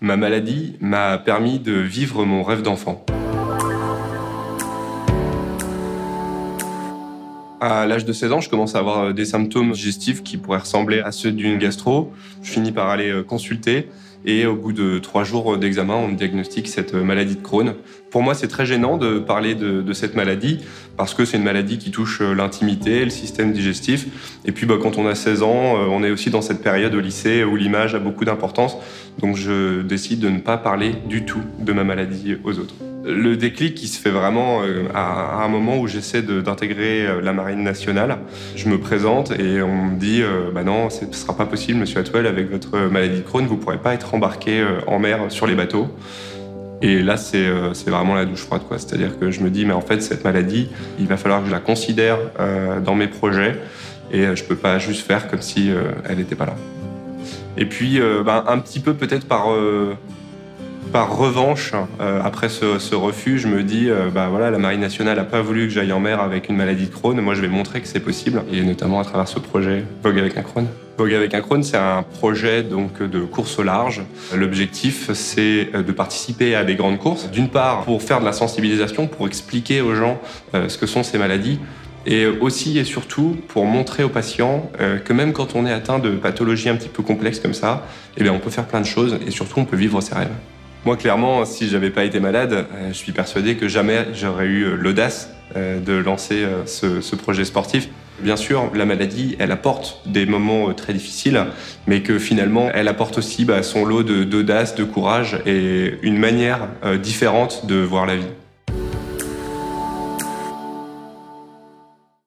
Ma maladie m'a permis de vivre mon rêve d'enfant. À l'âge de 16 ans, je commence à avoir des symptômes digestifs qui pourraient ressembler à ceux d'une gastro. Je finis par aller consulter et au bout de 3 jours d'examen, on me diagnostique cette maladie de Crohn. Pour moi, c'est très gênant de parler de cette maladie parce que c'est une maladie qui touche l'intimité, le système digestif. Et puis, quand on a 16 ans, on est aussi dans cette période au lycée où l'image a beaucoup d'importance. Donc, je décide de ne pas parler du tout de ma maladie aux autres. Le déclic qui se fait vraiment à un moment où j'essaie d'intégrer la Marine nationale. Je me présente et on me dit non, ce ne sera pas possible, monsieur Atwell, avec votre maladie de Crohn, vous ne pourrez pas être embarqué en mer sur les bateaux. Et là, c'est vraiment la douche froide, quoi. C'est-à-dire que je me dis, mais en fait, cette maladie, il va falloir que je la considère dans mes projets et je ne peux pas juste faire comme si elle n'était pas là. Et puis, un petit peu peut-être par revanche, après ce refus, je me dis, la Marine nationale n'a pas voulu que j'aille en mer avec une maladie de Crohn. Moi, je vais montrer que c'est possible, et notamment à travers ce projet Vogue avec un Crohn. Vogue avec un Crohn, c'est un projet donc de course au large. L'objectif, c'est de participer à des grandes courses. D'une part, pour faire de la sensibilisation, pour expliquer aux gens ce que sont ces maladies, et aussi et surtout pour montrer aux patients que même quand on est atteint de pathologies un petit peu complexes comme ça, on peut faire plein de choses, et surtout, on peut vivre ses rêves. Moi, clairement, si j'avais pas été malade, je suis persuadé que jamais j'aurais eu l'audace de lancer ce projet sportif. Bien sûr, la maladie, elle apporte des moments très difficiles, mais que finalement, elle apporte aussi son lot d'audace, de courage et une manière différente de voir la vie.